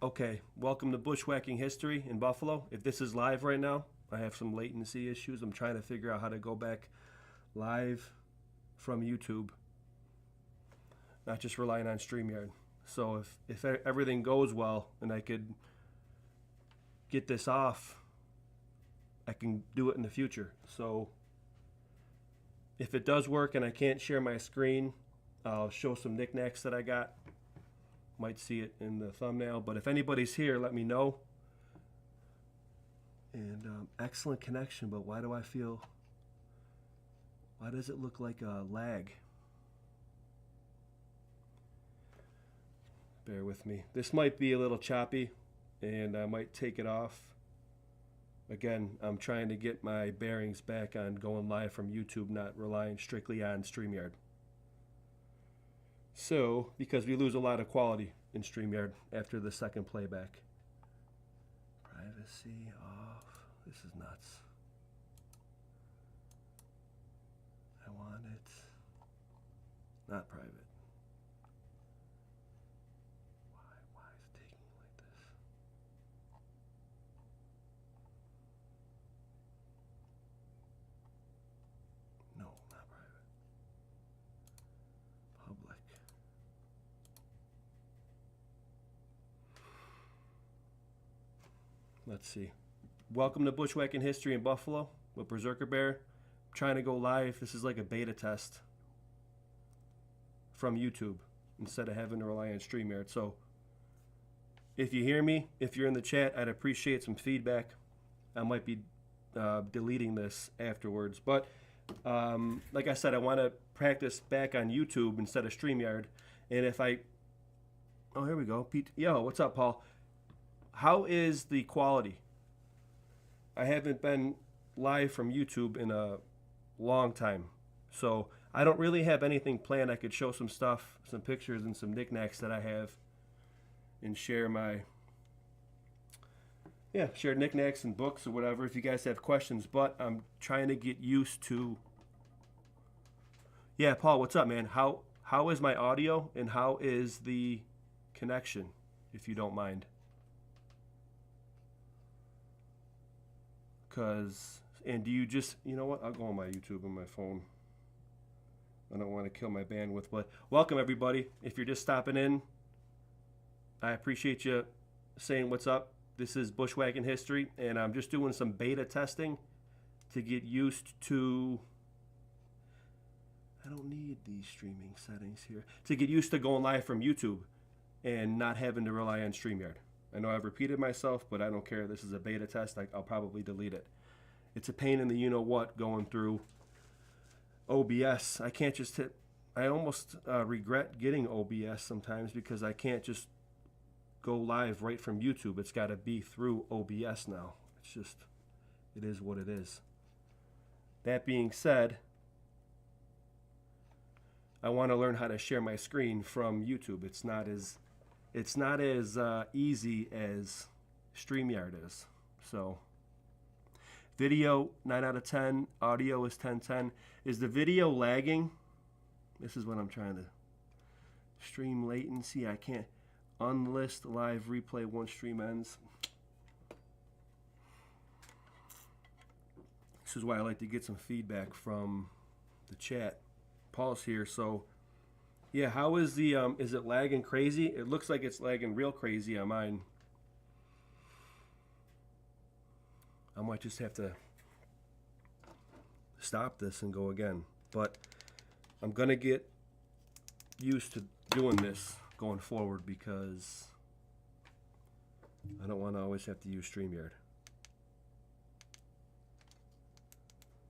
Okay, welcome to Bushwhacking History in Buffalo. If this is live right now, I have some latency issues. I'm trying to figure out how to go back live from YouTube, not just relying on StreamYard. So if everything goes well and I could get this off, I can do it in the future. So if it does work and I can't share my screen, I'll show some knickknacks that I got. Might see it in the thumbnail, but if anybody's here, let me know. And excellent connection, but why does it look like a lag? Bear with me. This might be a little choppy, and I might take it off. Again, I'm trying to get my bearings back on going live from YouTube, not relying strictly on StreamYard. So, because we lose a lot of quality in StreamYard after the second playback. Privacy off. This is nuts. I want it not private. Why is it taking like this? No, not private. Public. Let's see. Welcome to Bushwhacking History in Buffalo with Berserker Bear. I'm trying to go live. This is like a beta test from YouTube instead of having to rely on StreamYard. So if you hear me, if you're in the chat, I'd appreciate some feedback. I might be deleting this afterwards. But like I said, I want to practice back on YouTube instead of StreamYard. And if I... Oh, here we go. Pete. Yo, what's up, Paul? How is the quality? I haven't been live from YouTube in a long time, so I don't really have anything planned. I could show some stuff, some pictures and some knickknacks that I have, and share share knickknacks and books or whatever if you guys have questions. But I'm trying to get used to... Yeah, Paul, what's up, man? How is my audio and how is the connection, if you don't mind? And do you just, you know what? I'll go on my YouTube and my phone. I don't want to kill my bandwidth, but welcome everybody. If you're just stopping in, I appreciate you saying what's up. This is Bushwhacking History, and I'm just doing some beta testing to get used to... I don't need these streaming settings here. To get used to going live from YouTube and not having to rely on StreamYard. I know I've repeated myself, but I don't care. This is a beta test. I'll probably delete it. It's a pain in the you-know-what going through OBS. I can't just hit... I almost regret getting OBS sometimes because I can't just go live right from YouTube. It's got to be through OBS now. It's just... It is what it is. That being said, I want to learn how to share my screen from YouTube. It's not as easy as StreamYard is. So, video 9 out of 10. Audio is 10/10. Is the video lagging? This is what I'm trying to... Stream latency. I can't unlist live replay once stream ends. This is why I like to get some feedback from the chat. Paul's here, so... Yeah, how is the, is it lagging crazy? It looks like it's lagging real crazy on mine. I might just have to stop this and go again. But I'm going to get used to doing this going forward because I don't want to always have to use StreamYard.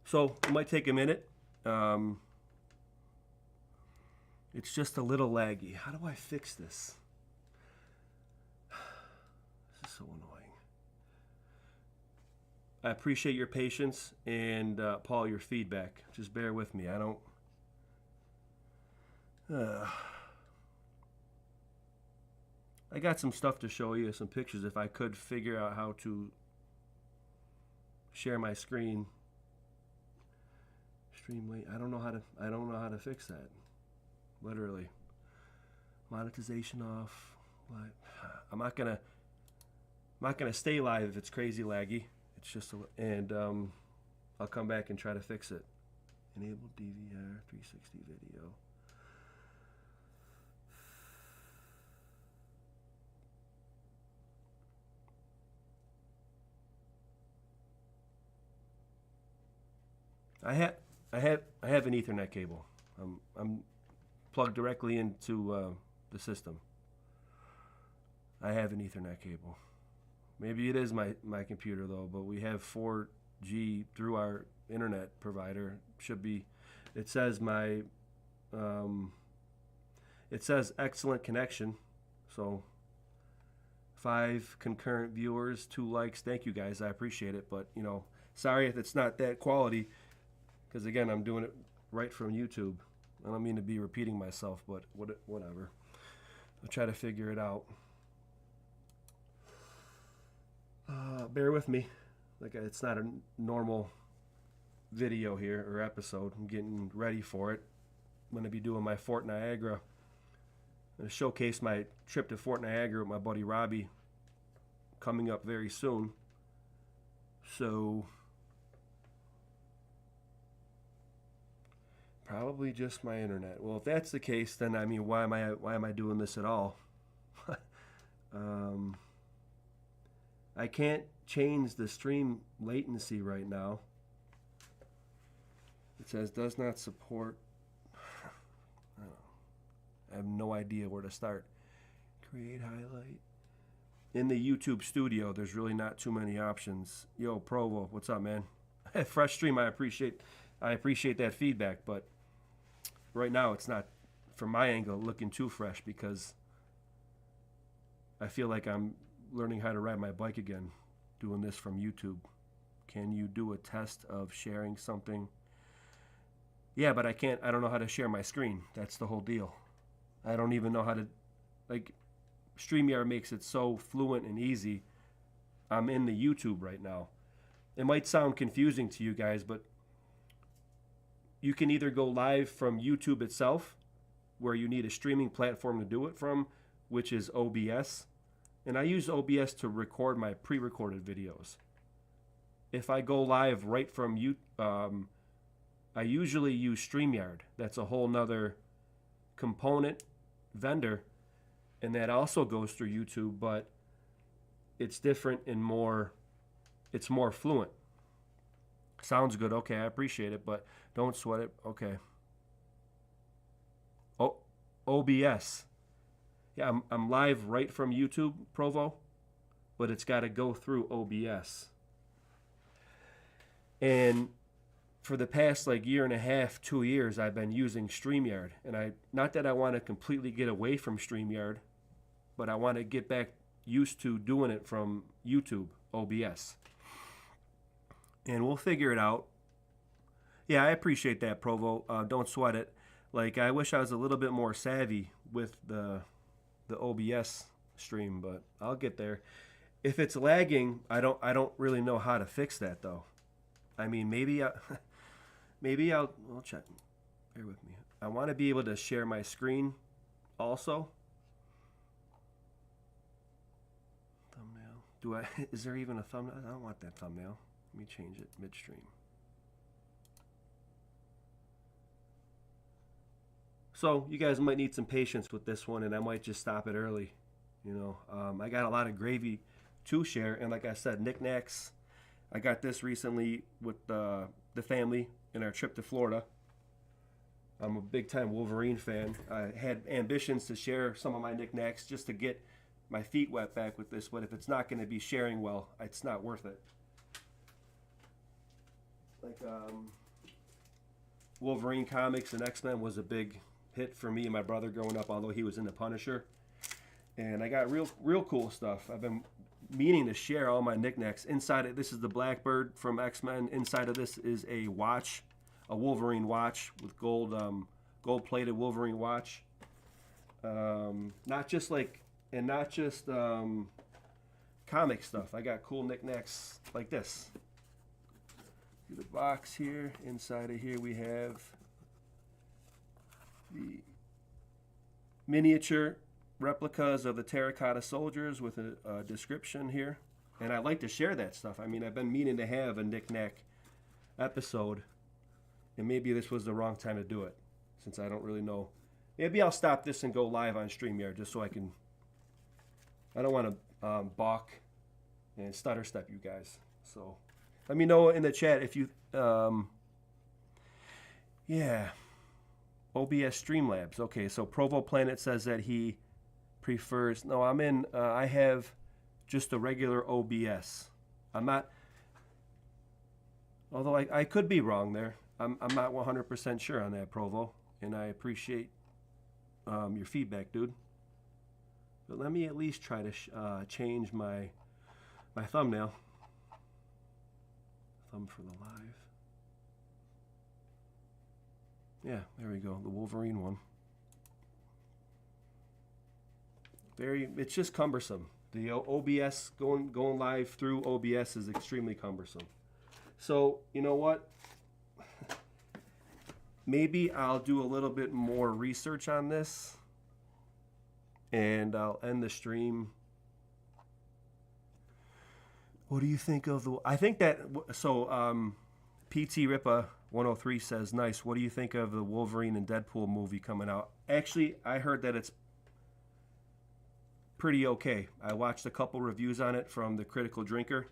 So it might take a minute. It's just a little laggy. How do I fix this? This is so annoying. I appreciate your patience and, Paul, your feedback. Just bear with me. I don't... I got some stuff to show you, some pictures. If I could figure out how to share my screen, stream late. I don't know how to fix that. Literally. Monetization off. I'm not gonna not going to stay live if it's crazy laggy. It's just and I'll come back and try to fix it. Enable DVR 360 video. I have an Ethernet cable. I'm plugged directly into the system. I have an Ethernet cable. Maybe it is my computer though, but we have 4G through our internet provider. Should be. It says it says excellent connection. So 5 concurrent viewers, 2 likes. Thank you guys. I appreciate it. But you know, sorry if it's not that quality. Because again, I'm doing it right from YouTube. I don't mean to be repeating myself, but whatever. I'll try to figure it out. Bear with me. Like it's not a normal video here or episode. I'm getting ready for it. I'm going to be doing my Fort Niagara. I'm going to showcase my trip to Fort Niagara with my buddy Robbie coming up very soon. So probably just my internet. Well, if that's the case, then I mean, why am I doing this at all? I can't change the stream latency right now. It says does not support. I have no idea where to start. Create highlight. In the YouTube studio, there's really not too many options. Yo, Provo, what's up, man? Fresh stream, I appreciate that feedback, but right now it's not, from my angle, looking too fresh because I feel like I'm learning how to ride my bike again, doing this from YouTube. Can you do a test of sharing something? Yeah, but I don't know how to share my screen. That's the whole deal. I don't even know how to, like, StreamYard makes it so fluent and easy. I'm in the YouTube right now. It might sound confusing to you guys, but you can either go live from YouTube itself, where you need a streaming platform to do it from, which is OBS. And I use OBS to record my pre-recorded videos. If I go live right from YouTube, I usually use StreamYard. That's a whole nother component vendor, and that also goes through YouTube, but it's different and it's more fluent. Sounds good. Okay, I appreciate it, but don't sweat it. Okay. Oh, OBS. Yeah, I'm live right from YouTube, Provo, but it's got to go through OBS. And for the past like year and a half, 2 years, I've been using StreamYard. And not that I want to completely get away from StreamYard, but I want to get back used to doing it from YouTube, OBS. And we'll figure it out. Yeah, I appreciate that, Provo. Don't sweat it. Like, I wish I was a little bit more savvy with the OBS stream, but I'll get there. If it's lagging, I don't really know how to fix that though. I mean, maybe I'll check. Bear with me. I want to be able to share my screen also. Thumbnail. Is there even a thumbnail? I don't want that thumbnail. Let me change it midstream. So you guys might need some patience with this one, and I might just stop it early. You know, I got a lot of gravy to share, and like I said, Knick-Knacks. I got this recently with the family in our trip to Florida. I'm a big-time Wolverine fan. I had ambitions to share some of my Knick-Knacks just to get my feet wet back with this, but if it's not going to be sharing well, it's not worth it. Like Wolverine comics and X-Men was a big hit for me and my brother growing up, although he was in the Punisher. And I got real cool stuff. I've been meaning to share all my Knick-Knacks. Inside it, this is the Blackbird from X-Men. Inside of this is a watch, a Wolverine watch with gold-plated Wolverine watch. Not just comic stuff. I got cool Knick-Knacks like this. See the box here. Inside of here we have the miniature replicas of the terracotta soldiers with a description here. And I like to share that stuff. I mean, I've been meaning to have a Knick-Knack episode, and maybe this was the wrong time to do it, since I don't really know. Maybe I'll stop this and go live on StreamYard just so I can. I don't want to balk and stutter step you guys. So let me know in the chat if you. Yeah. OBS Streamlabs. Okay, so Provo Planet says that he prefers. No, I'm in. I have just a regular OBS. I'm not. Although I could be wrong there. I'm not 100% sure on that, Provo, and I appreciate your feedback, dude. But let me at least try to change my thumbnail. Thumb for the live. Yeah, there we go. The Wolverine one. It's just cumbersome. The OBS going live through OBS is extremely cumbersome. So you know what? Maybe I'll do a little bit more research on this, and I'll end the stream. What do you think of the? I think that so. PT Ripa 103 says, nice. What do you think of the Wolverine and Deadpool movie coming out? Actually, I heard that it's pretty okay. I watched a couple reviews on it from the Critical Drinker.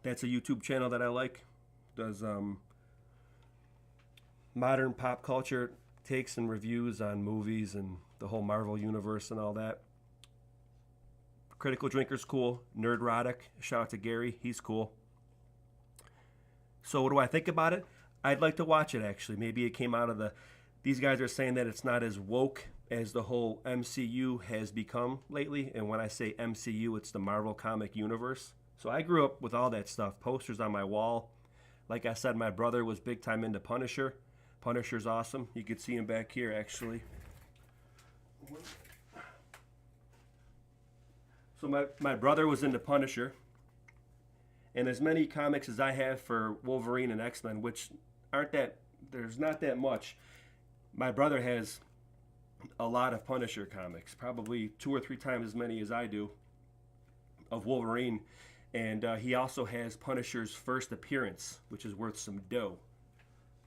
That's a YouTube channel that I like. Does modern pop culture takes and reviews on movies and the whole Marvel universe and all that. Critical Drinker's cool. Nerdrotic, shout out to Gary. He's cool. So what do I think about it? I'd like to watch it, actually. Maybe it came out of the... These guys are saying that it's not as woke as the whole MCU has become lately. And when I say MCU, it's the Marvel Comic Universe. So I grew up with all that stuff. Posters on my wall. Like I said, my brother was big time into Punisher. Punisher's awesome. You could see him back here, actually. So my brother was into Punisher. And as many comics as I have for Wolverine and X-Men, which aren't that, there's not that much. My brother has a lot of Punisher comics, probably 2 or 3 times as many as I do of Wolverine. And he also has Punisher's first appearance, which is worth some dough.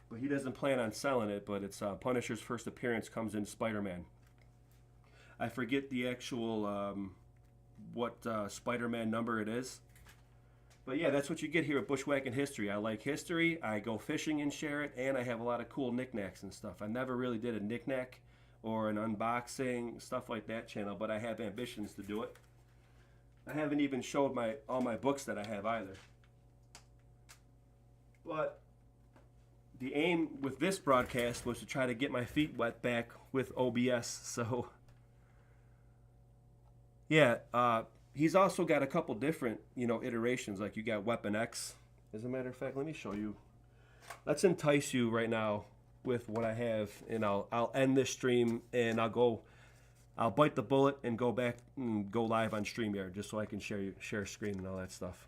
But he doesn't plan on selling it, but it's Punisher's first appearance comes in Spider-Man. I forget the actual, what Spider-Man number it is. But yeah, that's what you get here at Bushwhacking History. I like history, I go fishing and share it, and I have a lot of cool knickknacks and stuff. I never really did a knickknack or an unboxing, stuff like that channel, but I have ambitions to do it. I haven't even showed all my books that I have either. But the aim with this broadcast was to try to get my feet wet back with OBS, so yeah, he's also got a couple different, iterations. Like you got Weapon X. As a matter of fact, let me show you. Let's entice you right now with what I have, and I'll end this stream, and I'll bite the bullet and go back and go live on StreamYard just so I can share screen and all that stuff.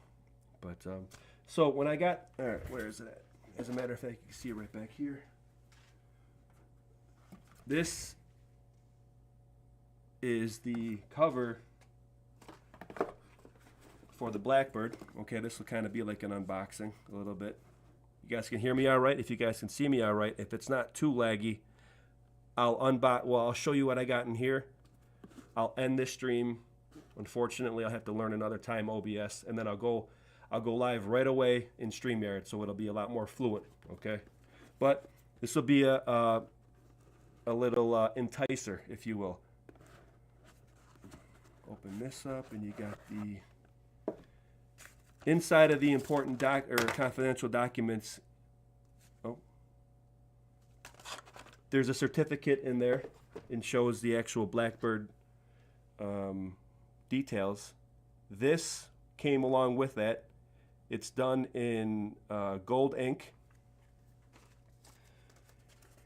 But so when I got, all right, where is it at? As a matter of fact, you can see it right back here. This is the cover for the Blackbird. Okay, this will kind of be like an unboxing a little bit. You guys can hear me all right. If you guys can see me all right, if it's not too laggy, I'll show you what I got in here. I'll end this stream. Unfortunately, I'll have to learn another time OBS, and then I'll go live right away in StreamYard, so it'll be a lot more fluent. Okay, but this will be a little enticer, if you will. Open this up, and you got the inside of the important confidential documents. Oh, there's a certificate in there, and shows the actual Blackbird details. This came along with that. It's done in gold ink,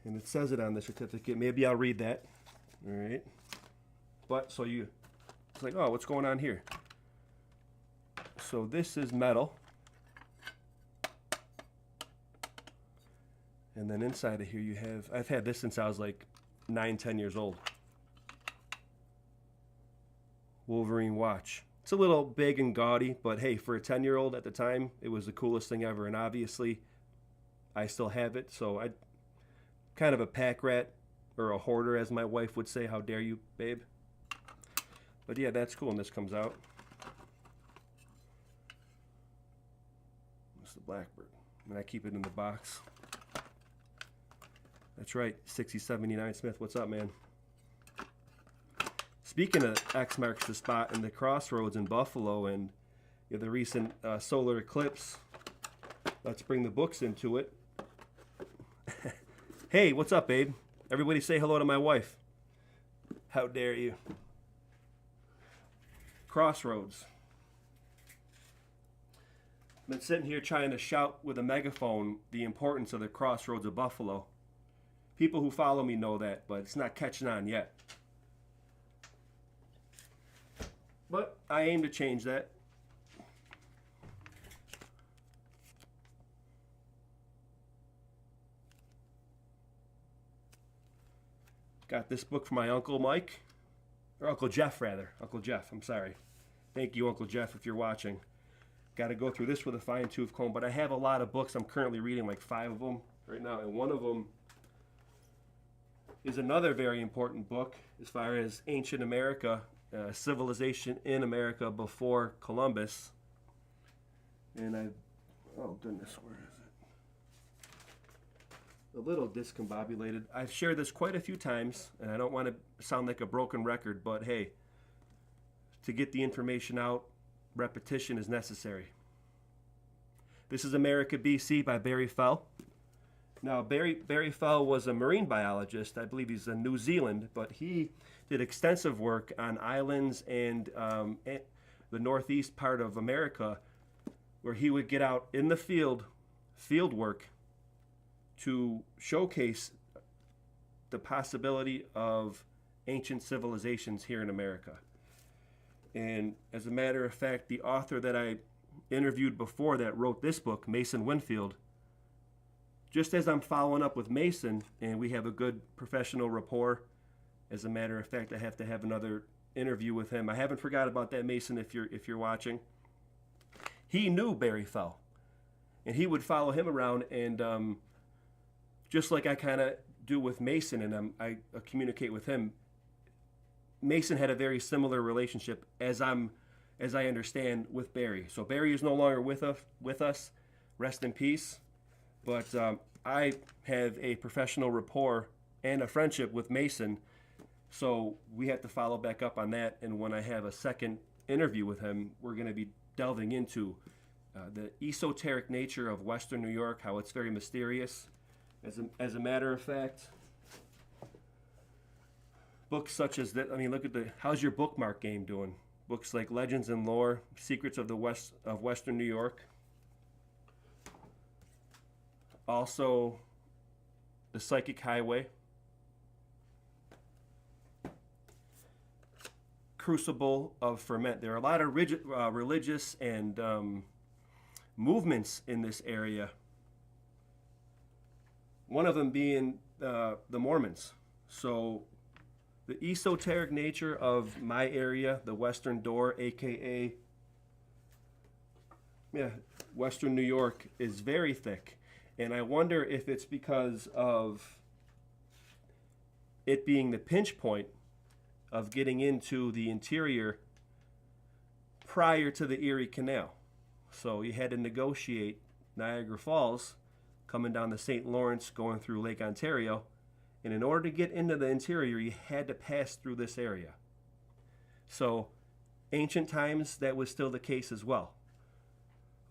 and it says it on the certificate. Maybe I'll read that. All right, but it's like, oh, what's going on here? So this is metal, and then inside of here you have, I've had this since I was like 9, 10 years old. Wolverine watch. It's a little big and gaudy, but hey, for a 10-year-old at the time, it was the coolest thing ever. And obviously, I still have it. So I kind of a pack rat or a hoarder, as my wife would say. How dare you, babe? But yeah, that's cool. And this comes out. It's the Blackbird. And I keep it in the box. That's right, 6079 Smith. What's up, man? Speaking of X marks the spot in the crossroads in Buffalo and the recent solar eclipse, let's bring the books into it. Hey, what's up, babe? Everybody say hello to my wife. How dare you? Crossroads. I've been sitting here trying to shout with a megaphone the importance of the crossroads of Buffalo. People who follow me know that, but it's not catching on yet. But I aim to change that. Got this book from my Uncle Mike, or Uncle Jeff rather. Uncle Jeff, I'm sorry. Thank you, Uncle Jeff, if you're watching. Got to go through this with a fine-tooth comb, but I have a lot of books. I'm currently reading like 5 of them right now, and one of them is another very important book as far as ancient America, civilization in America before Columbus. And oh goodness, where is it? A little discombobulated. I've shared this quite a few times, and I don't want to sound like a broken record, but hey, to get the information out, repetition is necessary. This is America BC by Barry Fell. Now, Barry Fell was a marine biologist. I believe he's in New Zealand, but he did extensive work on islands and the northeast part of America, where he would get out in the field work, to showcase the possibility of ancient civilizations here in America. And as a matter of fact, the author that I interviewed before that wrote this book, Mason Winfield, just as I'm following up with Mason, and we have a good professional rapport, as a matter of fact, I have to have another interview with him. I haven't forgot about that, Mason, if you're watching. He knew Barry Fell, and he would follow him around, and just like I kind of do with Mason, and I communicate with him, Mason had a very similar relationship, as I understand, with Barry. So Barry is no longer with us. Rest in peace. But I have a professional rapport and a friendship with Mason, so we have to follow back up on that. And when I have a second interview with him, we're going to be delving into the esoteric nature of Western New York, how it's very mysterious. As a matter of fact, books such as that, I mean, look at how's your bookmark game doing? Books like Legends and Lore, Secrets of Western New York. Also, The Psychic Highway, Crucible of Ferment. There are a lot of religious and movements in this area. One of them being the Mormons. So the esoteric nature of my area, the Western Door, aka Western New York, is very thick. And I wonder if it's because of it being the pinch point of getting into the interior prior to the Erie Canal. So you had to negotiate Niagara Falls, coming down the St. Lawrence, going through Lake Ontario. And in order to get into the interior, you had to pass through this area. So ancient times, that was still the case as well.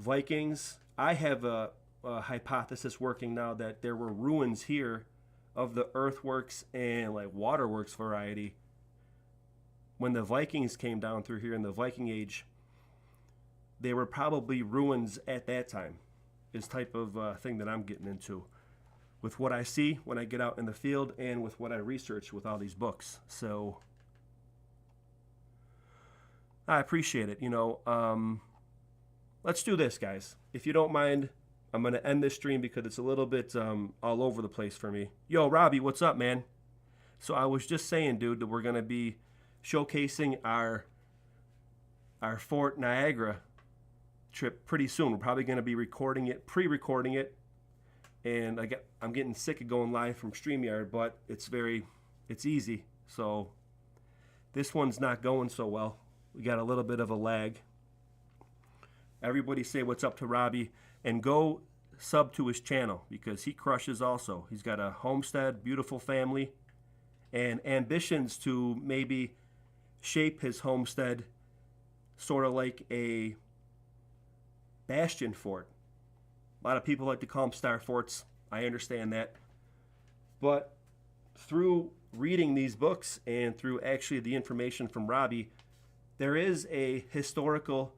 Vikings, I have a hypothesis working now that there were ruins here of the earthworks and like waterworks variety when the Vikings came down through here in the Viking Age. They were probably ruins at that time, is type of thing that I'm getting into with what I see when I get out in the field and with what I research with all these books. So I appreciate it. Let's do this, guys. If you don't mind, I'm going to end this stream because it's a little bit all over the place for me. Yo, Robbie, what's up, man? So I was just saying, dude, that we're going to be showcasing our our Fort Niagara trip pretty soon. We're probably going to be recording it, pre-recording it, and I'm getting sick of going live from StreamYard, but it's easy. So this one's not going so well. We got a little bit of a lag. Everybody say what's up to Robbie, and go sub to his channel because he crushes also. He's got a homestead, beautiful family, and ambitions to maybe shape his homestead sort of like a bastion fort. A lot of people like to call them star forts. I understand that. But through reading these books and through actually the information from Robbie, there is a historical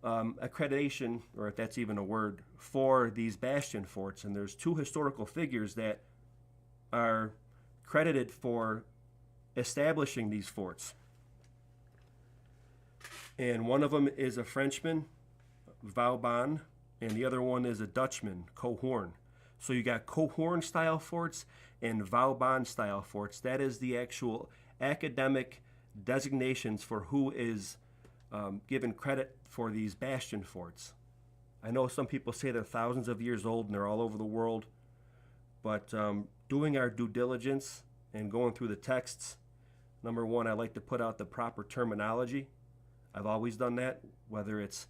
accreditation, or if that's even a word, for these bastion forts. And there's two historical figures that are credited for establishing these forts. And one of them is a Frenchman, Vauban, and the other one is a Dutchman, Cohorn. So you got Cohorn style forts and Vauban style forts. That is the actual academic designations for who is given credit for these bastion forts. I know some people say they're thousands of years old and they're all over the world, but doing our due diligence and going through the texts, number one, I like to put out the proper terminology. I've always done that, whether it's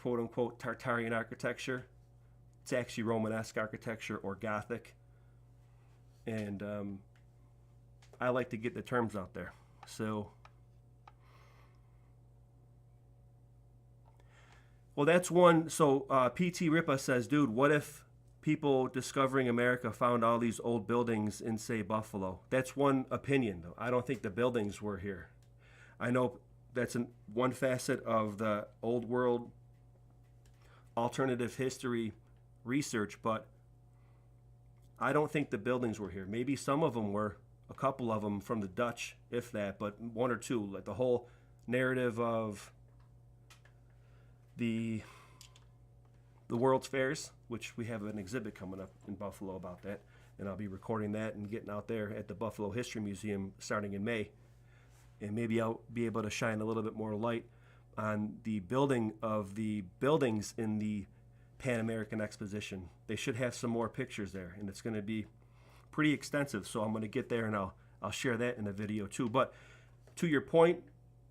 quote-unquote Tartarian architecture, it's actually Romanesque architecture or Gothic, and I like to get the terms out there. So, well, that's one. So PT Ripa says, dude, what if people discovering America found all these old buildings in, say, Buffalo? That's one opinion, though. I don't think the buildings were here. I know that's one facet of the old world alternative history research, but I don't think the buildings were here. Maybe some of them were, a couple of them from the Dutch, if that, but one or two. Like the whole narrative of the World's Fairs, which we have an exhibit coming up in Buffalo about that, and I'll be recording that and getting out there at the Buffalo History Museum starting in May. And maybe I'll be able to shine a little bit more light on the building of the buildings in the Pan American Exposition. They should have some more pictures there, and it's going to be pretty extensive, so I'm going to get there and I'll share that in a video too. But to your point,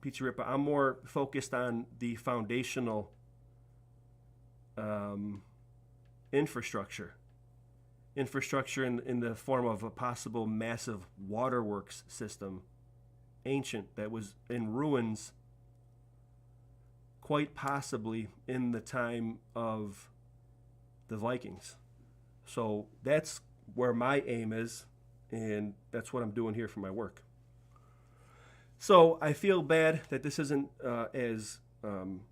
Pizza Ripa, I'm more focused on the foundational infrastructure in the form of a possible massive waterworks system, ancient, that was in ruins quite possibly in the time of the Vikings. So that's where my aim is, and that's what I'm doing here for my work. So I feel bad that this isn't as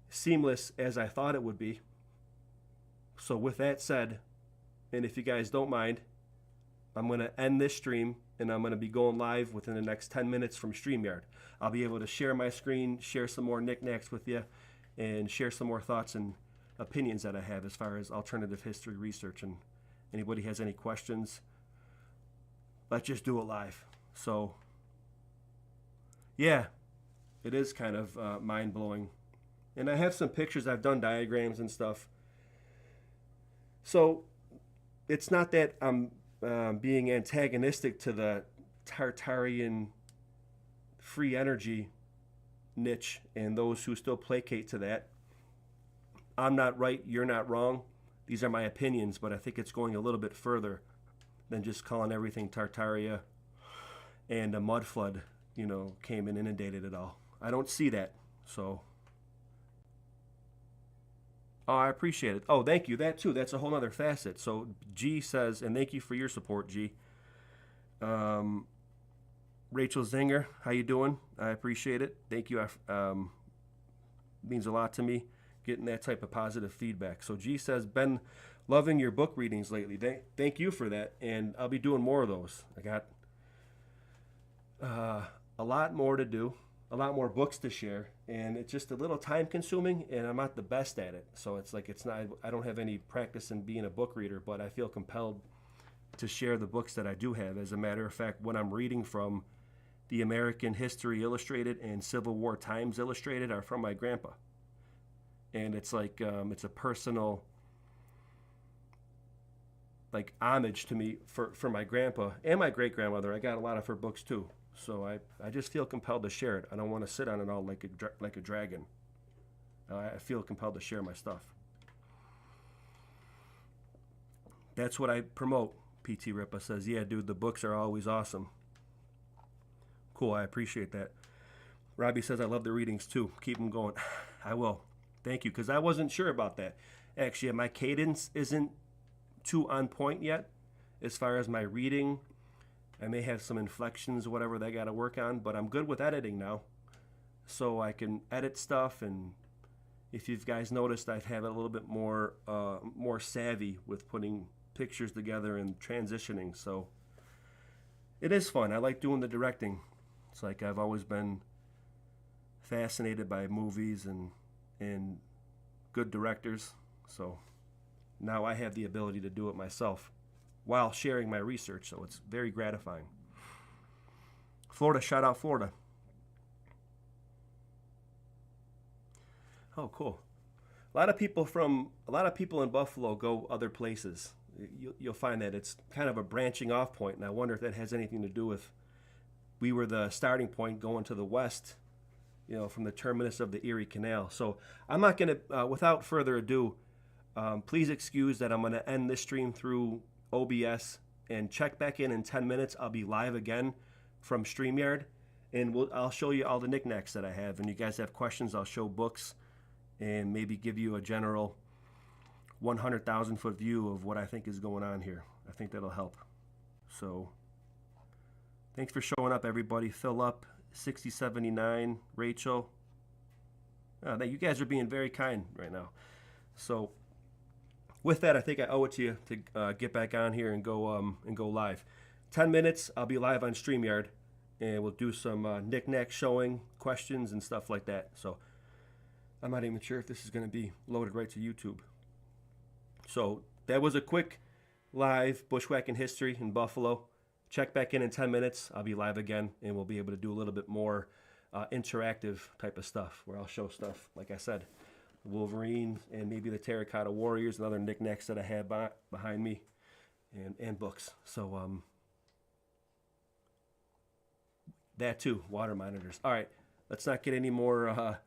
seamless as I thought it would be. So with that said, and if you guys don't mind, I'm going to end this stream, and I'm going to be going live within the next 10 minutes from StreamYard. I'll be able to share my screen, share some more knickknacks with you, and share some more thoughts and opinions that I have as far as alternative history research. And anybody has any questions, let's just do it live. So, yeah, it is kind of mind-blowing. And I have some pictures. I've done diagrams and stuff. So it's not that I'm being antagonistic to the Tartarian free energy niche and those who still placate to that. I'm not right, you're not wrong. These are my opinions, but I think it's going a little bit further than just calling everything Tartaria and a mud flood, came and inundated it all. I don't see that. So, oh, I appreciate it. Oh, thank you. That too. That's a whole other facet. So G says, and thank you for your support, G. Rachel Zinger, how you doing? I appreciate it. Thank you. Means a lot to me, getting that type of positive feedback. So G says, been loving your book readings lately. Thank you for that, and I'll be doing more of those. I got a lot more to do, a lot more books to share, and it's just a little time consuming, and I'm not the best at it. So I don't have any practice in being a book reader, but I feel compelled to share the books that I do have. As a matter of fact, what I'm reading from the American History Illustrated and Civil War Times Illustrated are from my grandpa. And it's like, it's a personal, like, homage to me for my grandpa and my great-grandmother. I got a lot of her books too. So I just feel compelled to share it. I don't want to sit on it all like a dragon. I feel compelled to share my stuff. That's what I promote. PT Ripa says, yeah, dude, the books are always awesome. Cool, I appreciate that. Robbie says, I love the readings too. Keep them going. I will. Thank you, because I wasn't sure about that. Actually, my cadence isn't too on point yet as far as my reading. I may have some inflections or whatever that I got to work on, but I'm good with editing now. So I can edit stuff, and if you guys noticed, I've had a little bit more savvy with putting pictures together and transitioning. So it is fun. I like doing the directing. It's like I've always been fascinated by movies and good directors. So now I have the ability to do it myself while sharing my research. So it's very gratifying. Florida, shout out Florida. Oh, cool. A lot of people in Buffalo go other places. You'll find that it's kind of a branching off point, and I wonder if that has anything to do with we were the starting point going to the west, from the terminus of the Erie Canal. So I'm not going to, without further ado, please excuse that I'm going to end this stream through OBS and check back in 10 minutes. I'll be live again from StreamYard, and I'll show you all the knickknacks that I have. And you guys have questions, I'll show books and maybe give you a general 100,000 foot view of what I think is going on here. I think that'll help. So thanks for showing up, everybody. Fill up 6079, Rachel. You guys are being very kind right now. So with that, I think I owe it to you to get back on here and go live. 10 minutes, I'll be live on StreamYard, and we'll do some knick-knack showing, questions, and stuff like that. So I'm not even sure if this is going to be loaded right to YouTube. So that was a quick live bushwhacking history in Buffalo. Check back in 10 minutes. I'll be live again, and we'll be able to do a little bit more interactive type of stuff where I'll show stuff, like I said, Wolverine and maybe the Terracotta Warriors and other knickknacks that I have behind me, and books. So that too, water monitors. All right, let's not get any more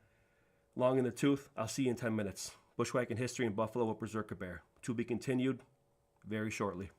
long in the tooth. I'll see you in 10 minutes. Bushwhacking history in Buffalo with Berserker Bear. To be continued very shortly.